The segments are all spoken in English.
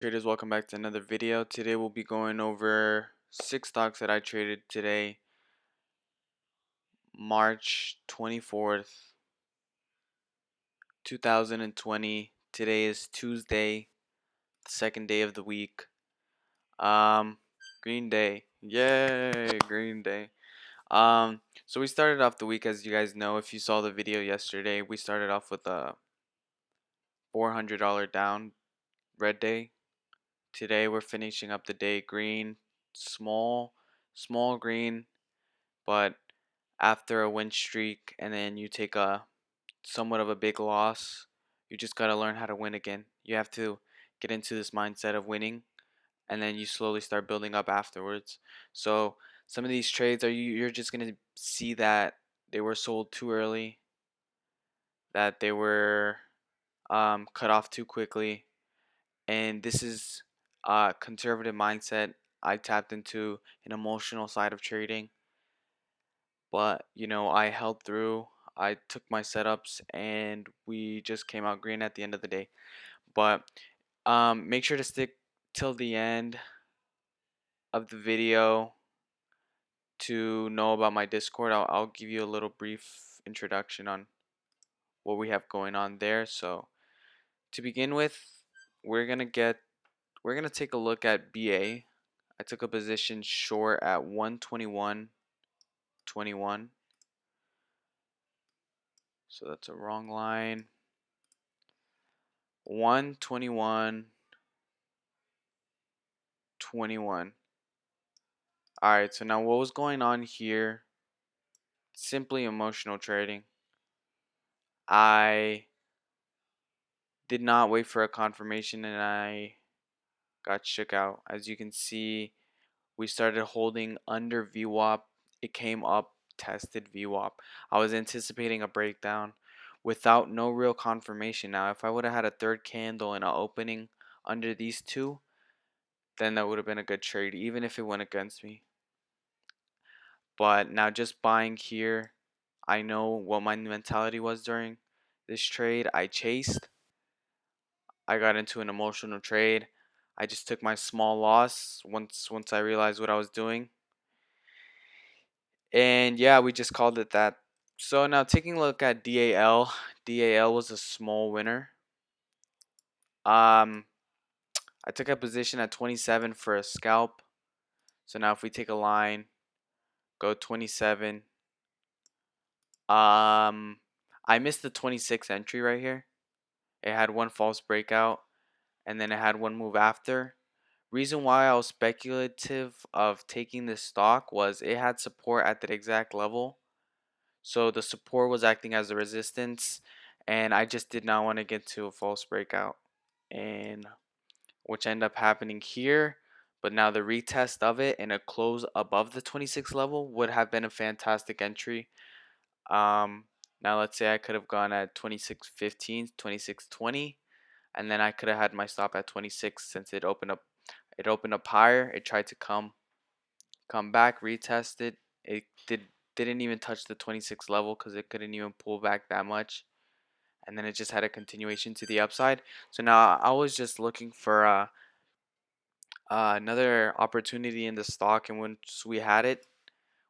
Traders, welcome back to another video. Today we'll be going over 6 stocks that I traded today, March 24th, 2020. Today is Tuesday, the second day of the week. Um, Green Day. Yay, Green Day. So we started off the week, as you guys know, if you saw the video yesterday, we started off with a $400 down red day. Today we're finishing up the day green, small green, but after a win streak and then you take a somewhat of a big loss, you just got to learn how to win again. You have to get into this mindset of winning and then you slowly start building up afterwards. So some of these trades you're just going to see that they were sold too early, that they were cut off too quickly, and this is a conservative mindset. I tapped into an emotional side of trading, but I held through. I took my setups and we just came out green at the end of the day. But make sure to stick till the end of the video to know about my Discord. I'll give you a little brief introduction on what we have going on there. So to begin with, we're gonna get we're gonna take a look at BA. I took a position short at 121.21. So that's a wrong line. 121.21. Alright, so now what was going on here? Simply emotional trading. I did not wait for a confirmation and I got shook out. As you can see, we started holding under VWAP. It came up, tested VWAP. I was anticipating a breakdown without no real confirmation. Now, if I would have had a third candle and an opening under these two, then that would have been a good trade, even if it went against me. But now just buying here, I know what my mentality was during this trade. I chased. I got into an emotional trade. I just took my small loss once I realized what I was doing. And yeah, we just called it that. So now taking a look at DAL. DAL was a small winner. I took a position at 27 for a scalp. So now if we take a line, go 27. I missed the 26 entry right here. It had one false breakout and then it had one move after. Reason why I was speculative of taking this stock was it had support at that exact level. So the support was acting as a resistance and I just did not want to get to a false breakout, and which ended up happening here. But now the retest of it and a close above the 26 level would have been a fantastic entry. Um, Now let's say I could have gone at 26.15, 26.20, and then I could have had my stop at 26 since it opened up. It opened up higher. It tried to come back, retest it. It didn't even touch the 26 level because it couldn't even pull back that much, and then it just had a continuation to the upside. So now I was just looking for another opportunity in the stock, and once we had it,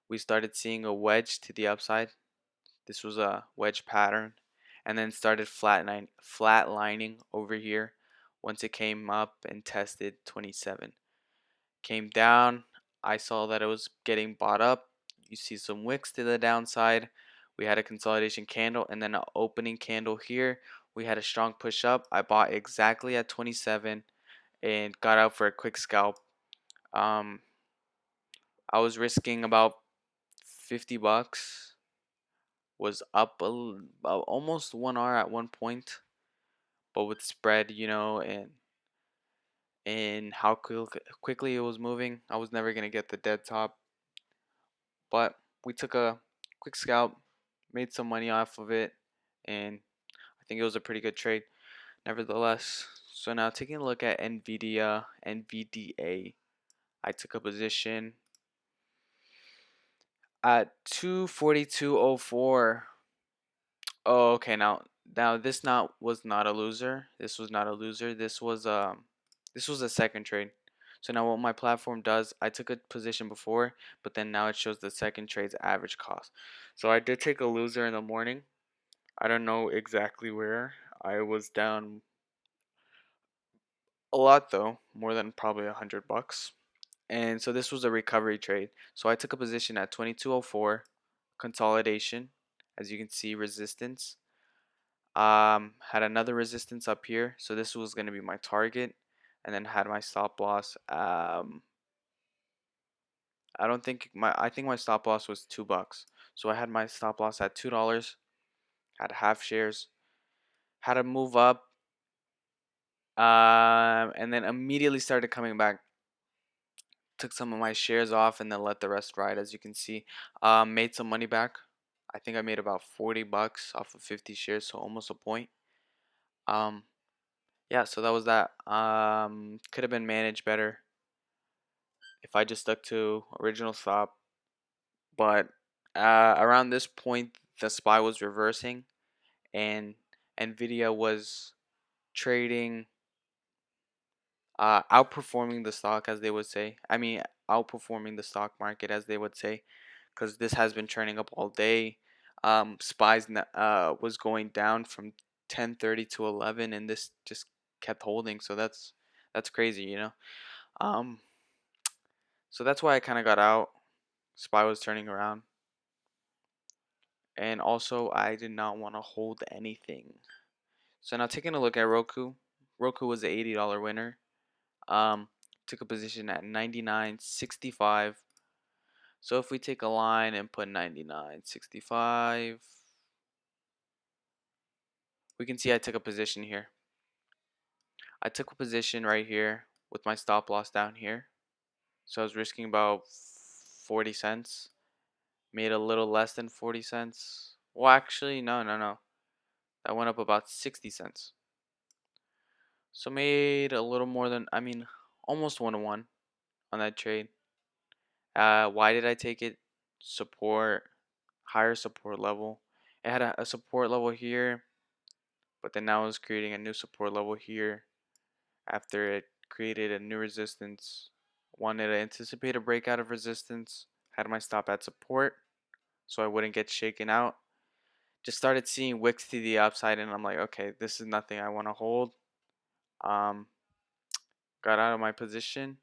we started seeing a wedge to the upside. This was a wedge pattern, and then started flatlining over here once it came up and tested 27. Came down. I saw that it was getting bought up. You see some wicks to the downside. We had a consolidation candle and then an opening candle here. We had a strong push up. I bought exactly at 27 and got out for a quick scalp. Um, I was risking about 50 bucks. Was up almost 1 hour at one point, but with spread, and how quickly it was moving, I was never gonna get the dead top. But we took a quick scalp, made some money off of it, and I think it was a pretty good trade, nevertheless. So now taking a look at NVIDIA, NVDA, I took a position at 242.04. Oh, okay. Now this not was not a loser. This was not a loser. This was This was the second trade. So now what my platform does, I took a position before, but then now it shows the second trade's average cost. So I did take a loser in the morning. I don't know exactly where. I was down a lot though, more than probably $100. And so this was a recovery trade. So I took a position at 2204, consolidation, as you can see, resistance. Had another resistance up here, so this was going to be my target, and then had my stop loss. I don't think my I think my stop loss was $2. So I had my stop loss at $2. Had half shares. Had to move up. And then immediately started coming back. Took some of my shares off and then let the rest ride, as you can see. Made some money back. I think I made about $40 off of 50 shares, so almost a point. Um, yeah, so that was that. Could have been managed better if I just stuck to original stop. But around this point, the SPY was reversing, and Nvidia was trading, outperforming the stock, as they would say. I mean, outperforming the stock market, as they would say, because this has been turning up all day. SPY's was going down from 10:30 to 11, and this just kept holding. So that's crazy, you know. Um, so that's why I kind of got out. SPY was turning around, and also I did not want to hold anything. So now taking a look at Roku. Roku was a $80 winner. Um, Took a position at 99.65. So if we take a line and put 99.65, we can see I took a position here. I took a position right here with my stop loss down here. So I was risking about 40 cents. Made a little less than 40 cents. Well, actually, no. That went up about 60 cents. So made a little more than, I mean, almost 1 to 1 on that trade. Why did I take it? Support, higher support level. It had a support level here, but then now it's creating a new support level here after it created a new resistance. Wanted to anticipate a breakout of resistance. Had my stop at support so I wouldn't get shaken out. Just started seeing wicks to the upside, and I'm like, okay, this is nothing I want to hold. Um, got out of my position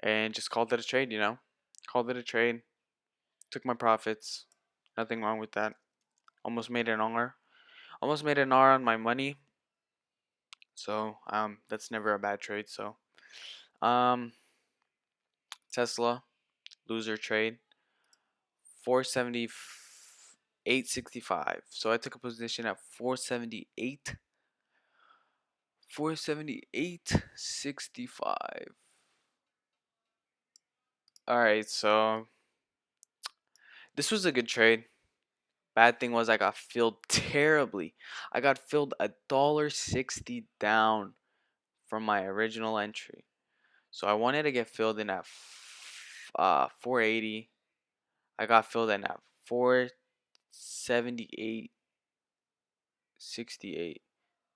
and just called it a trade, you know? Called it a trade. Took my profits. Nothing wrong with that. Almost made an R. Almost made an R on my money. So that's never a bad trade. So um Tesla, loser trade. 470 865. So I took a position at 478. 478.65. Alright, so this was a good trade. Bad thing was I got filled terribly. I got filled $1.60 down from my original entry. So I wanted to get filled in at 480. I got filled in at 478.68.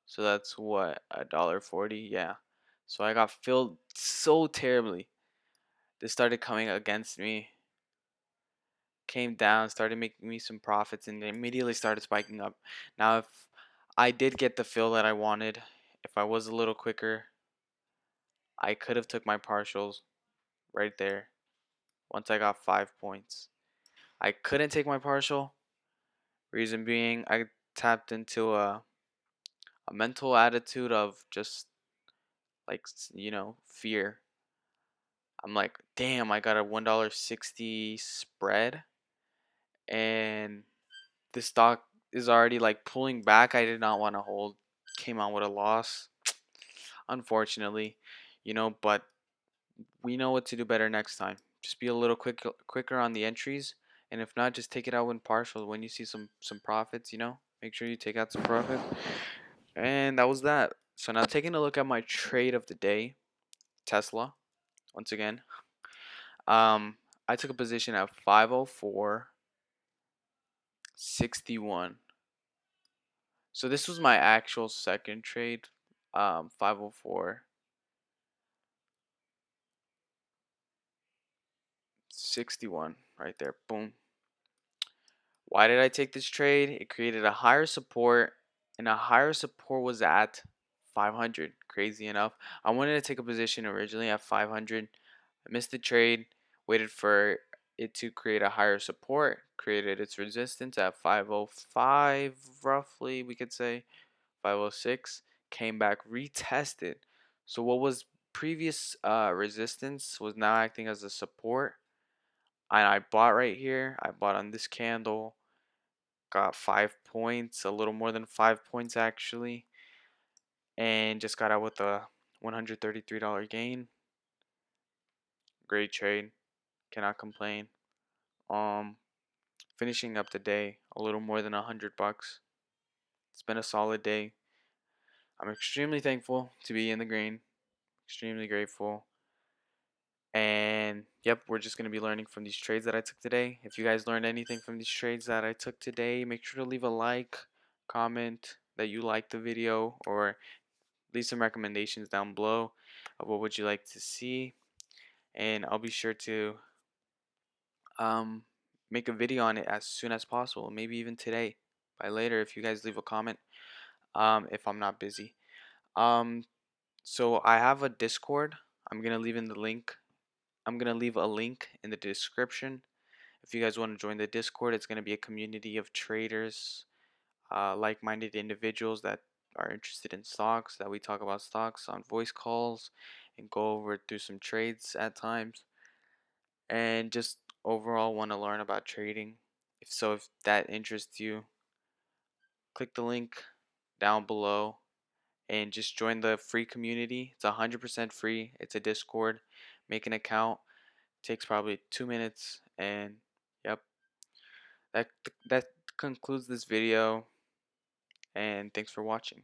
So that's what, $1.40? Yeah. So I got filled so terribly. This started coming against me. Came down, started making me some profits, and immediately started spiking up. Now, if I did get the fill that I wanted, if I was a little quicker, I could have took my partials right there once I got 5 points. I couldn't take my partial. Reason being, I tapped into a mental attitude of just like, fear. I'm like, damn, I got a $1.60 spread, and the stock is already like pulling back. I did not want to hold. Came out with a loss, unfortunately, but we know what to do better next time. Just be a little quicker on the entries, and if not, just take it out when partial. When you see some profits, make sure you take out some profit. And that was that. So now taking a look at my trade of the day, Tesla. Once again, um, I took a position at 504.61. So this was my actual second trade, 504. 61 right there. Boom. Why did I take this trade? It created a higher support, and a higher support was at 500. Crazy enough. I wanted to take a position originally at 500. I missed the trade, waited for it to create a higher support, created its resistance at 505, roughly, we could say 506, came back, retested. So what was previous resistance was now acting as a support. And I bought right here. I bought on this candle, got 5 points, a little more than 5 points actually, and just got out with a $133 gain. Great trade, cannot complain. Um, Finishing up the day, a little more than $100. It's been a solid day. I'm extremely thankful to be in the green. Extremely grateful. And yep, we're just going to be learning from these trades that I took today. If you guys learned anything from these trades that I took today, make sure to leave a like, comment that you liked the video, or leave some recommendations down below of what would you like to see. And I'll be sure to um, make a video on it as soon as possible, maybe even today by later if you guys leave a comment, if I'm not busy. Um, so I have a Discord. I'm gonna leave in the link. I'm gonna leave a link in the description. If you guys want to join the Discord, it's gonna be a community of traders, like-minded individuals that are interested in stocks. That we talk about stocks on voice calls and go over through some trades at times, and just overall want to learn about trading. If that interests you, click the link down below and just join the free community. It's 100% free. It's a Discord. Make an account. Takes probably 2 minutes, and yep, that that concludes this video. And thanks for watching.